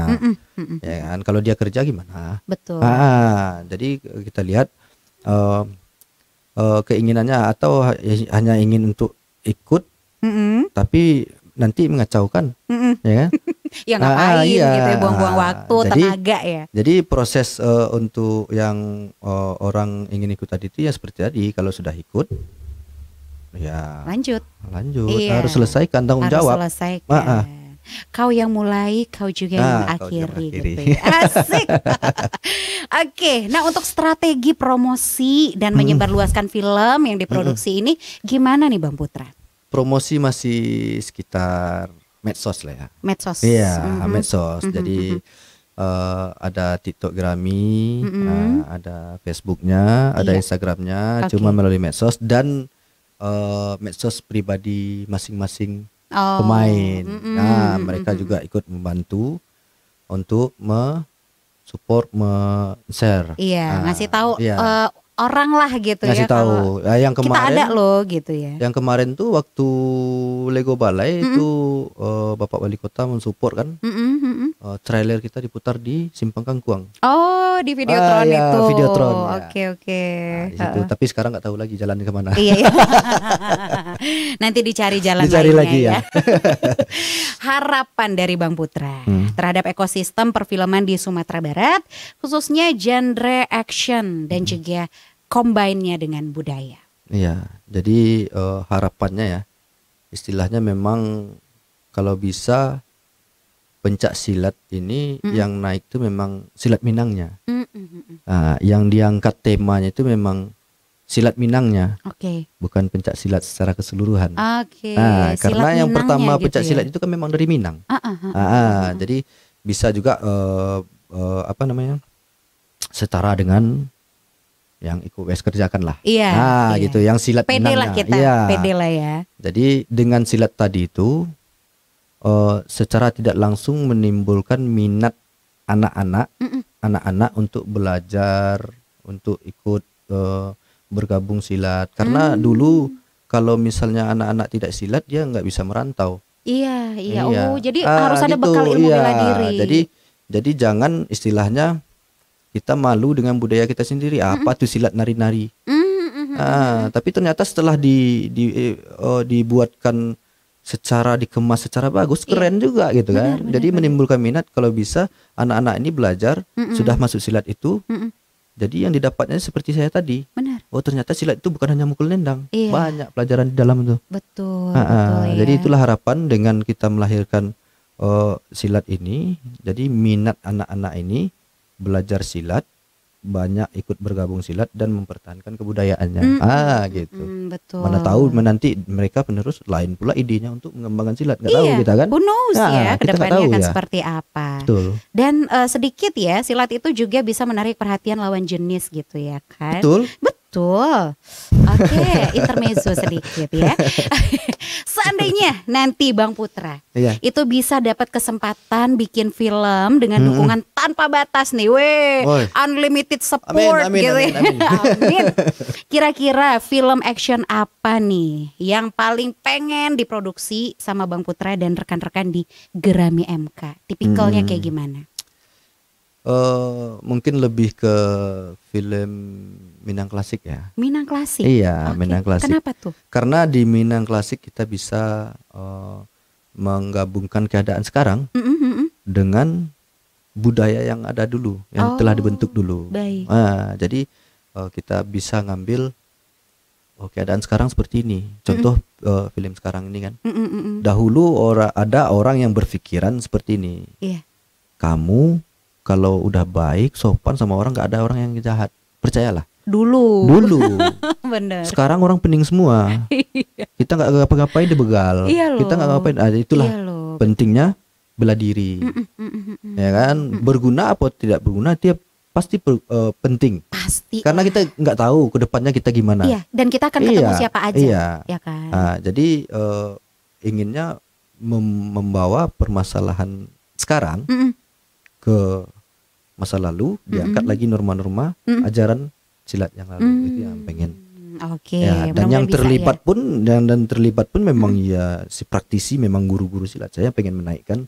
Ya kan, kalau dia kerja gimana? Betul. Jadi kita lihat keinginannya atau hanya ingin untuk ikut tapi nanti mengacaukan, ya kan? Ya ngapain iya. gitu ya, buang-buang waktu, tenaga ya. Jadi proses untuk yang orang ingin ikut tadi itu ya seperti tadi, kalau sudah ikut ya Lanjut. harus selesaikan tanggung jawab. Harus selesaikan. Kau yang mulai, kau juga yang Kau yang mengakhiri mengakhiri. gitu ya. Asik. Oke, nah untuk strategi promosi dan menyebarluaskan film yang diproduksi ini gimana nih Bang Putra? Promosi masih sekitar medsos lah ya. Medsos. Iya, medsos. Jadi ada TikTok Gerami, ada Facebooknya, ada Instagramnya, cuma melalui medsos dan medsos pribadi masing-masing pemain. Nah, mereka juga ikut membantu untuk support, share. Iya, ngasih tahu iya. orang lah gitu Ngasih ya. tahu. Yang Kita kemarin ada loh gitu ya. Yang kemarin tuh waktu Lego Balai itu Bapak Wali Kota mensupport kan. Trailer kita diputar di Simpang Kangkuang. Oh, di Videotron ya, itu. Videotron, ya. Oke. Nah, di situ. Tapi sekarang nggak tahu lagi jalannya kemana. Iya. Nanti dicari jalan Dicari lainnya lagi ya. Harapan dari Bang Putra terhadap ekosistem perfilman di Sumatera Barat, khususnya genre action dan juga combine-nya dengan budaya. Iya, jadi harapannya ya, istilahnya memang kalau bisa pencak silat ini yang naik tuh memang silat Minangnya. Nah, yang diangkat temanya itu memang silat Minangnya, Oke. bukan pencak silat secara keseluruhan. Oke. Nah, silat karena yang Minangnya pertama gitu pencak ya. silat itu kan memang dari Minang. Jadi bisa juga apa namanya, setara dengan yang ikut West kerjakan lah. Iya. iya. Gitu, yang silat Pede Minangnya. lah kita, Iya. pede lah ya. Jadi dengan silat tadi itu secara tidak langsung menimbulkan minat anak-anak untuk belajar, untuk ikut bergabung silat. Karena dulu kalau misalnya anak-anak tidak silat dia nggak bisa merantau. Iya. Iya. Oh, jadi harus ada gitu, bekal ilmu iya. bela diri. Jadi jangan istilahnya kita malu dengan budaya kita sendiri. Apa tuh silat nari-nari? Tapi ternyata setelah dibuatkan dikemas secara bagus, keren juga gitu kan. Jadi menimbulkan minat kalau bisa anak-anak ini belajar sudah masuk silat itu. Jadi yang didapatnya seperti saya tadi. Benar. Oh, ternyata silat itu bukan hanya mukul nendang. Iya. Banyak pelajaran di dalam itu. Betul ya. Jadi itulah harapan dengan kita melahirkan silat ini. Jadi minat anak-anak ini belajar silat, banyak ikut bergabung silat dan mempertahankan kebudayaannya. Gitu. Betul. Mana tahu nanti mereka penerus lain pula idenya untuk mengembangkan silat. Nggak tahu kita kan. Who knows ya kita nggak kedepannya tahu akan ya. seperti apa. Betul. Dan sedikit ya, silat itu juga bisa menarik perhatian lawan jenis gitu ya kan. Betul. Betul. Oke, intermezzo sedikit ya. Seandainya nanti Bang Putra Iya. itu bisa dapat kesempatan bikin film dengan dukungan tanpa batas nih, Woi. unlimited support Amin, gitu ya. amin. Amin. Kira-kira film action apa nih yang paling pengen diproduksi sama Bang Putra dan rekan-rekan di Gerami MK? Tipikalnya kayak gimana? Mungkin lebih ke film Minang klasik ya. Minang klasik. Iya, Oke. Minang klasik. Kenapa tuh? Karena di Minang klasik kita bisa menggabungkan keadaan sekarang dengan budaya yang ada dulu, yang telah dibentuk dulu. Baik. Jadi kita bisa ngambil keadaan sekarang seperti ini. Contoh film sekarang ini kan. Dahulu ada orang yang berpikiran seperti ini. Iya. Kamu kalau udah baik, sopan sama orang, nggak ada orang yang jahat. Percayalah. Dulu. Bener. Sekarang orang pening semua. Kita nggak ngapa-ngapain dibegal. Iya Kita nggak ngapain. Itulah pentingnya bela diri. Ya kan. Berguna apa tidak berguna, dia pasti penting. Pasti. Karena kita nggak tahu ke depannya kita gimana. Iya. Dan kita akan ketemu siapa aja. Iya. Ya kan. Jadi inginnya membawa permasalahan sekarang ke masa lalu, diangkat lagi norma-norma ajaran silat yang lalu. Itu yang pengen. Oke. Dan yang terlibat pun dan terlibat pun memang ya si praktisi, memang guru-guru silat. Saya pengen menaikkan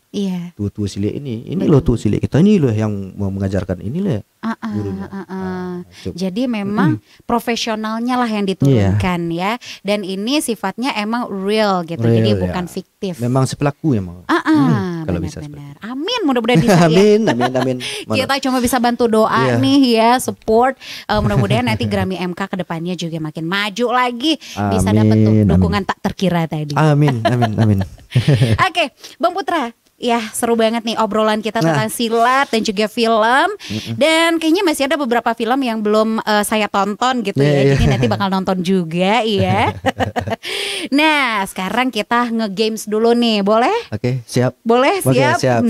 tua-tua silat ini. Ini loh tua silat kita, ini loh yang mau mengajarkan, ini loh gurunya. Jadi memang profesionalnya lah yang diturunkan ya. Dan ini sifatnya emang real gitu. Jadi bukan fiktif. Memang si pelaku emang. Kalau bisa. Benar. Amin, mudah-mudahan bisa amin. Kita cuma bisa bantu doa nih ya, support. Mudah-mudahan nanti Grammy MK kedepannya juga makin maju lagi. Bisa dapat tuh dukungan tak terkira tadi. Amin. Oke, Bang Putra. Ya seru banget nih obrolan kita tentang silat dan juga film. Dan kayaknya masih ada beberapa film yang belum saya tonton gitu ya. Jadi nanti bakal nonton juga ya. Nah sekarang kita nge-games dulu nih, boleh? Oke, siap. Boleh, siap? Siap.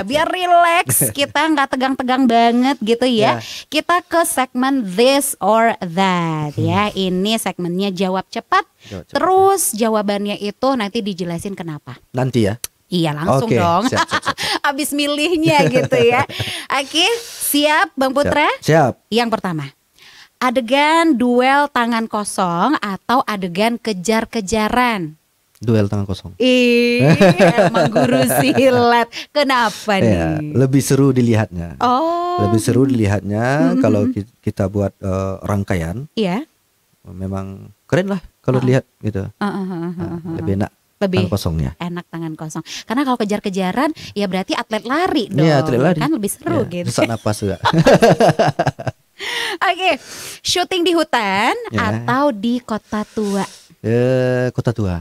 Biar relax, kita nggak tegang-tegang banget gitu ya. Kita ke segmen This or That ya. Ini segmennya jawab cepat. Terus jawabannya itu nanti dijelasin kenapa. Nanti ya. Iya langsung dong. Siap. Abis milihnya gitu ya. Oke, siap Bang Putra? Siap. Yang pertama, adegan duel tangan kosong atau adegan kejar-kejaran? Duel tangan kosong. Emang guru silat. Kenapa nih? Lebih seru dilihatnya. Lebih seru dilihatnya kalau kita buat rangkaian. Iya. Memang keren lah kalau dilihat gitu. Lebih enak. Tangan kosong ya. Enak tangan kosong. Karena kalau kejar-kejaran ya berarti atlet lari dong. Iya, atlet lari. Kan lebih seru gitu. Sesak napas juga. Oke, syuting di hutan atau di kota tua? Kota tua.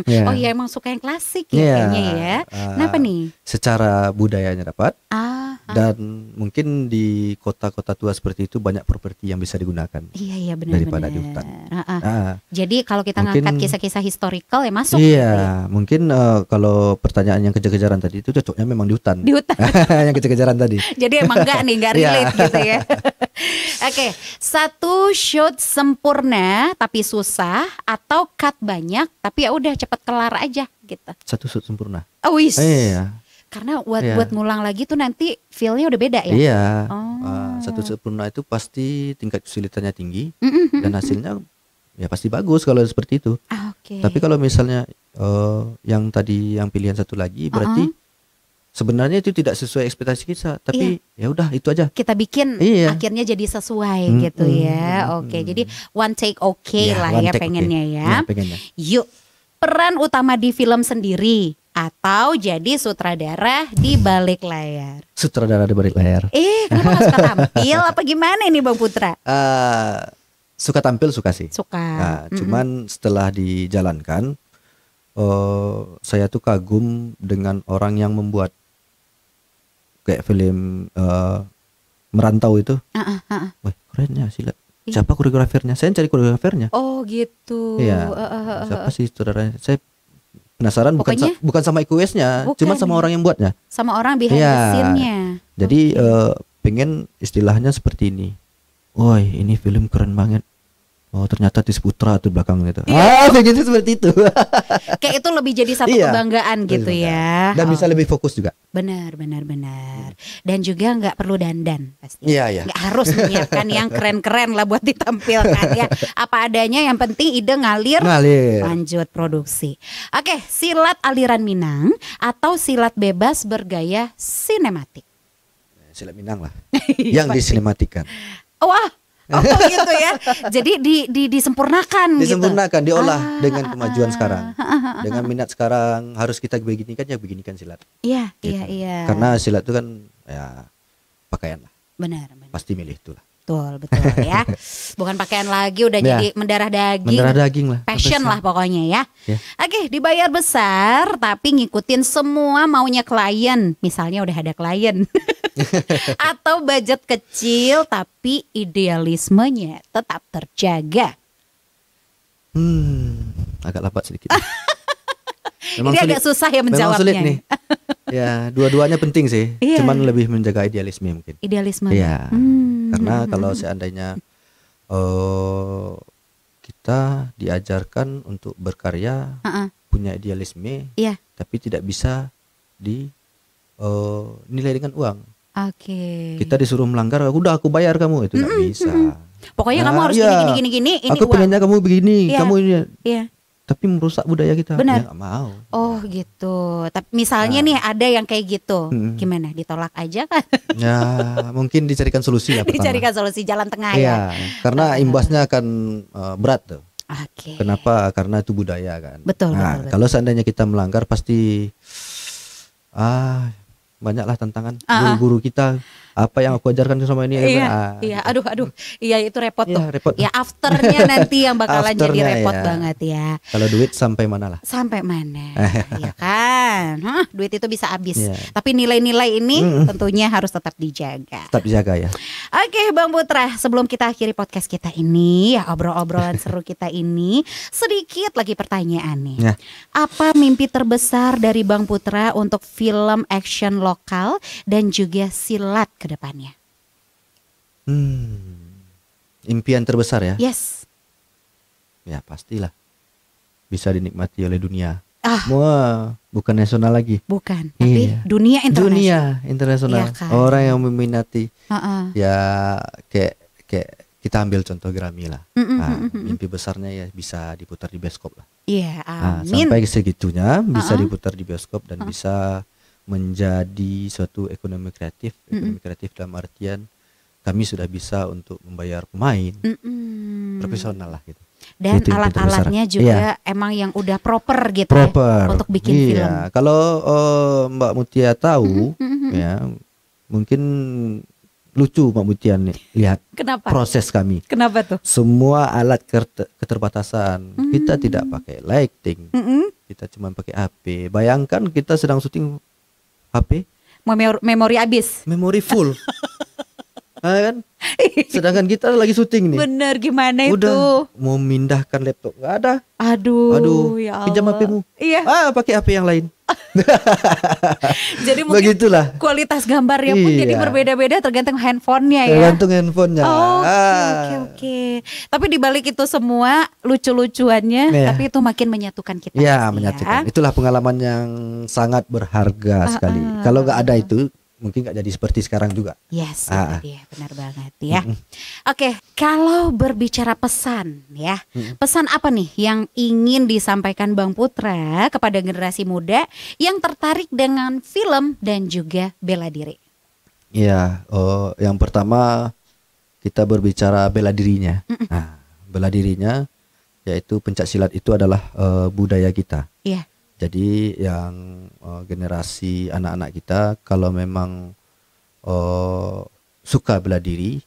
Oh iya emang suka yang klasik ya kayaknya ya. Kenapa nih? Secara budayanya dapat. Dan mungkin di kota-kota tua seperti itu banyak properti yang bisa digunakan. Iya benar. Daripada di hutan. Jadi kalau kita ngangkat kisah-kisah historical ya masuk. Iya, mungkin kalau pertanyaan yang kejar-kejaran tadi itu cocoknya memang di hutan. Di hutan. Yang kejar-kejaran tadi. Jadi emang enggak relate gitu ya. Oke, satu shoot sempurna tapi susah atau cut banyak tapi ya udah cepet kelar aja gitu. Satu shoot sempurna. Wis. Iya. Karena buat ngulang lagi tuh nanti feel-nya udah beda ya. Iya. Satu sempurna itu pasti tingkat kesulitannya tinggi dan hasilnya ya pasti bagus kalau seperti itu. Tapi kalau misalnya yang tadi yang pilihan satu lagi berarti sebenarnya itu tidak sesuai ekspektasi kita, tapi ya udah itu aja. Kita bikin akhirnya jadi sesuai gitu ya. Jadi one take lah ya pengennya ya. Yuk, peran utama di film sendiri atau jadi sutradara di balik layar? Sutradara di balik layar. Kenapa gak suka tampil apa gimana nih Bang Putra? Suka tampil suka sih. Suka. Cuman setelah dijalankan, saya tuh kagum dengan orang yang membuat kayak film Merantau itu. Wah kerennya silat. Siapa koreografernya? Saya cari koreografernya. Oh gitu. Iya. Siapa sih saudaranya? Saya penasaran. Bukan sama IQS-nya, cuma sama orang yang buatnya. Sama orang behind the scene-nya. Jadi pengen istilahnya seperti ini. Woi ini film keren banget. Oh ternyata Tis Putra tuh belakang gitu. Begitu seperti itu. Kayak itu lebih jadi satu kebanggaan gitu ya. Dan bisa lebih fokus juga. Benar. Dan juga nggak perlu dandan pasti. Iya. Nggak harus menyiapkan yang keren-keren lah buat ditampilkan ya. Apa adanya, yang penting ide ngalir. Lanjut produksi. Oke, silat aliran Minang atau silat bebas bergaya sinematik? Silat Minang lah. Yang disinematikan. Wah. Oh gitu ya. Jadi disempurnakan gitu. Disempurnakan, diolah dengan kemajuan sekarang. Dengan minat sekarang harus kita beginikan ya beginikan silat. Iya, Gitu. iya. Karena silat itu kan ya pakaian lah. Benar. Pasti milih itulah. Betul ya. Bukan pakaian lagi, udah Ya. jadi mendarah daging. Mendarah daging lah. Passion lah pokoknya ya. Ya. Oke, dibayar besar tapi ngikutin semua maunya klien. Misalnya udah ada klien. Atau budget kecil tapi idealismenya tetap terjaga. Agak lapat sedikit. Ini agak susah ya Memang sulit menjawabnya. nih. Ya, dua-duanya penting sih. Iya. Cuman lebih menjaga idealisme mungkin. Idealisme. Iya. Karena kalau seandainya kita diajarkan untuk berkarya, punya idealisme, Iya. tapi tidak bisa nilai dengan uang. Oke. Kita disuruh melanggar, udah aku bayar kamu, itu nggak bisa. Pokoknya kamu harus iya. gini. Ini Aku uang. pengennya kamu begini, Iya. kamu ini, Iya. tapi merusak budaya kita. Benar. Ya, nggak mau. Oh gitu. Tapi misalnya nih ada yang kayak gitu, gimana? Ditolak aja kan? Ya, mungkin dicarikan solusi lah pertama. Dicarikan solusi jalan tengah Iya, ya. karena imbasnya akan berat tuh. Oke. Kenapa? Karena itu budaya kan. Betul, Nah, betul. kalau seandainya kita melanggar pasti banyaklah tantangan guru-guru kita. Apa yang aku ajarkan selama ini? Iya. Aduh. Iya itu repot Iya, tuh. repot. Ya afternya nanti yang bakalan jadi Afternya, repot ya. banget ya. Kalau duit sampai mana lah? Sampai mana? Ya kan? Duit itu bisa habis. Iya. Tapi nilai-nilai ini tentunya harus tetap dijaga. Tetap dijaga ya. Oke Bang Putra, sebelum kita akhiri podcast kita ini, ya obrol-obrolan seru kita ini, sedikit lagi pertanyaan nih. Ya. Apa mimpi terbesar dari Bang Putra untuk film action lokal dan juga silat ke depannya? Impian terbesar ya? Yes. Ya pastilah bisa dinikmati oleh dunia. Ah. Wah, bukan nasional lagi. Bukan, tapi Iya. dunia internasional. Dunia internasional. Iya kan? Orang yang meminati. Heeh. Ya kayak kita ambil contoh Grammy lah. Mimpi besarnya ya bisa diputar di bioskop lah. Iya, Nah, amin. sampai segitunya bisa diputar di bioskop dan bisa menjadi suatu ekonomi kreatif. Ekonomi kreatif dalam artian kami sudah bisa untuk membayar pemain profesional lah gitu. Dan Itu yang alat-alatnya terbesar. juga Iya. emang yang udah proper gitu Proper. ya untuk bikin Iya. film. Kalau Mbak Mutia tahu ya mungkin lucu Mbak Mutia nih lihat Kenapa? proses kami. Kenapa tuh? Semua alat keterbatasan. Kita tidak pakai lighting. Kita cuma pakai HP. Bayangkan kita sedang syuting HP Memori habis. memori full. Kan? Sedangkan kita lagi syuting nih. Bener gimana itu? Udah mau mindahkan laptop nggak ada. Aduh, ya Allah. Pinjam HP-mu. Iya. Pakai HP yang lain. Jadi mungkin Begitulah. kualitas gambarnya pun jadi Iya. berbeda-beda tergantung handphonenya ya. Tergantung handphonenya. Oh, oke. Tapi dibalik itu semua lucu-lucuannya, Iya. tapi itu makin menyatukan kita. Ya, pasti menyatukan. Itulah pengalaman yang sangat berharga sekali. Kalau nggak ada itu, mungkin nggak jadi seperti sekarang juga. Yes, itu dia, benar banget ya. Oke, kalau berbicara pesan ya, pesan apa nih yang ingin disampaikan Bang Putra kepada generasi muda yang tertarik dengan film dan juga bela diri? Iya, yang pertama kita berbicara bela dirinya. Nah, bela dirinya yaitu pencak silat itu adalah budaya kita. Iya. Jadi yang generasi anak-anak kita kalau memang suka bela diri,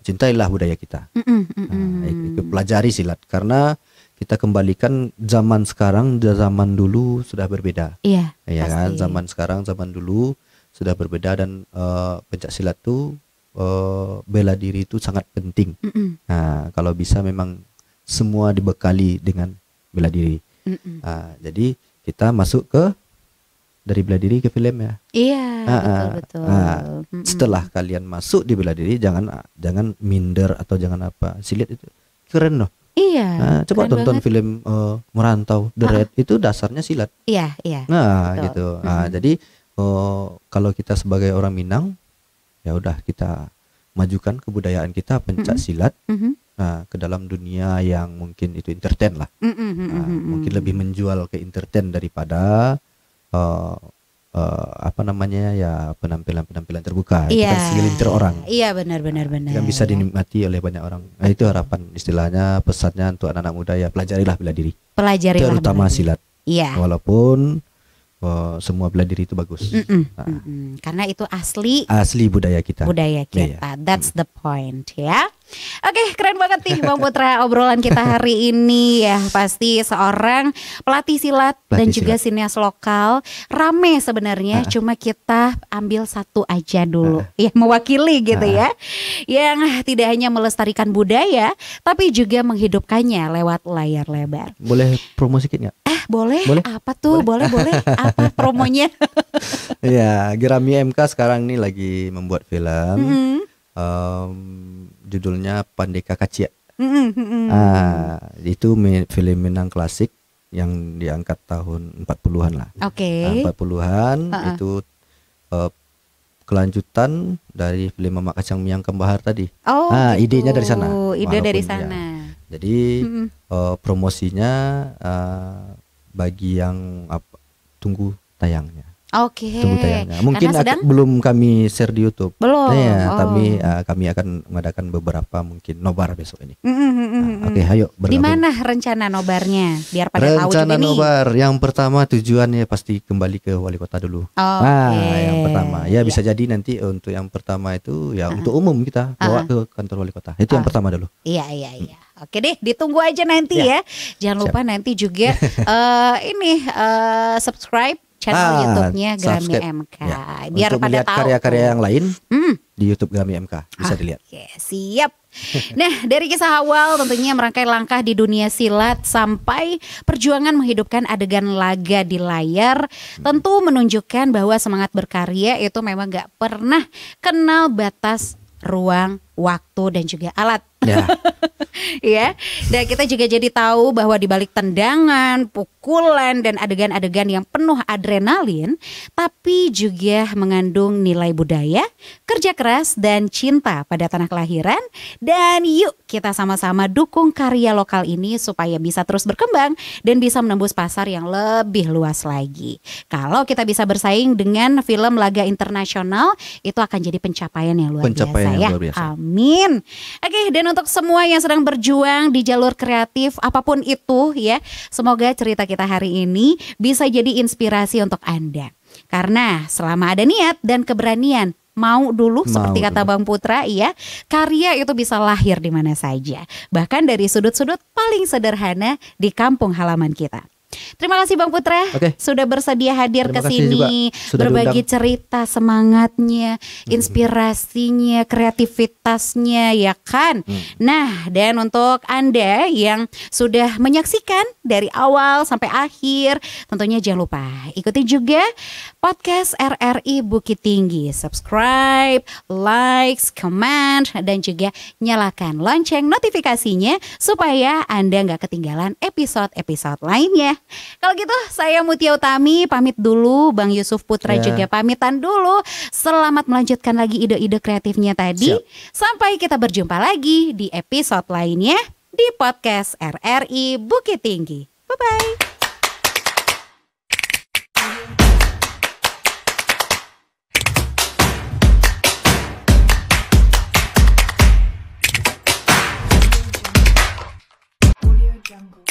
cintailah budaya kita. Pelajari silat karena kita kembalikan zaman sekarang dan zaman dulu sudah berbeda. Iya. Ya kan, pasti. zaman sekarang zaman dulu sudah berbeda dan pencak silat tuh bela diri itu sangat penting. Nah, kalau bisa memang semua dibekali dengan bela diri. Jadi kita masuk dari bela diri ke film ya. Iya, betul-betul. Setelah kalian masuk di bela diri, jangan minder atau jangan apa. Silat itu keren loh. Iya. Coba keren tonton banget. film Merantau, The Raid itu dasarnya silat. Iya. Nah, Betul. gitu. Jadi kalau kita sebagai orang Minang, ya udah kita majukan kebudayaan kita pencak silat. Nah, ke dalam dunia yang mungkin itu entertain lah. Mungkin lebih menjual ke entertain daripada apa namanya ya penampilan terbuka, itu kan segelintir orang. Iya benar. Yang bisa dinikmati oleh banyak orang. Nah, itu harapan istilahnya, pesannya untuk anak-anak muda ya, pelajarilah bela diri. Terutama silat. Iya. Walaupun semua bela diri itu bagus. Karena itu asli budaya kita. Yeah. That's the point ya. Oke, keren banget nih Bang Putra obrolan kita hari ini ya. Pasti seorang pelatih silat dan juga sinias lokal. Rame sebenarnya, cuma kita ambil satu aja dulu yang mewakili gitu ya. Yang tidak hanya melestarikan budaya, tapi juga menghidupkannya lewat layar lebar. Boleh promo sedikit nggak? Boleh. Apa tuh? Boleh. Apa promonya? Ya, Gerami MK sekarang ini lagi membuat film. Judulnya Pandeka Kacia. Itu film Minang klasik yang diangkat tahun 40-an lah. Oke. 40-an itu kelanjutan dari film Mamak Kacang Miang Kembahar tadi. Gitu. Idenya dari sana. Ide dari sana. Ya. Jadi promosinya bagi yang tunggu tayangnya. Tunggu tayangnya. Mungkin belum kami share di YouTube. Belum. Ya, kami akan mengadakan beberapa mungkin nobar besok ini. Oke, ayo bergabung. Di mana rencana nobarnya? Biar pada tahu juga nih. Rencana nobar yang pertama tujuannya pasti kembali ke wali kota dulu. Yang pertama. Ya bisa jadi nanti untuk yang pertama itu ya untuk umum kita bawa ke kantor wali kota. Itu yang pertama dulu. Iya. Oke deh, ditunggu aja nanti ya. Jangan lupa nanti juga subscribe channel YouTube-nya Gerami MK. Biar untuk pada tahu karya-karya yang lain di YouTube Gerami MK bisa dilihat. Oke, siap. Nah, dari kisah awal tentunya merangkai langkah di dunia silat sampai perjuangan menghidupkan adegan laga di layar, tentu menunjukkan bahwa semangat berkarya itu memang gak pernah kenal batas ruang, waktu dan juga alat. Ya, dan kita juga jadi tahu bahwa di balik tendangan, pukulan dan adegan-adegan yang penuh adrenalin, tapi juga mengandung nilai budaya, kerja keras dan cinta pada tanah kelahiran. Dan yuk kita sama-sama dukung karya lokal ini supaya bisa terus berkembang dan bisa menembus pasar yang lebih luas lagi. Kalau kita bisa bersaing dengan film laga internasional, itu akan jadi pencapaian yang luar biasa. Amin. Oke, dan untuk semua yang sedang berjuang di jalur kreatif apapun itu ya, semoga cerita kita hari ini bisa jadi inspirasi untuk Anda. Karena selama ada niat dan keberanian, mau dulu seperti kata Bang Putra, ya, karya itu bisa lahir di mana saja, bahkan dari sudut-sudut paling sederhana di kampung halaman kita. Terima kasih Bang Putra sudah bersedia hadir ke sini, berbagi cerita semangatnya, inspirasinya, kreativitasnya, ya kan. Nah, dan untuk Anda yang sudah menyaksikan dari awal sampai akhir, tentunya jangan lupa ikuti juga podcast RRI Bukit Tinggi. Subscribe, likes, comment, dan juga nyalakan lonceng notifikasinya supaya Anda nggak ketinggalan episode-episode lainnya. Kalau gitu saya Mutia Utami pamit dulu, Bang Yusuf Putra juga pamitan dulu. Selamat melanjutkan lagi ide-ide kreatifnya tadi. Sampai kita berjumpa lagi di episode lainnya di podcast RRI Bukit Tinggi. Bye-bye. Jungle.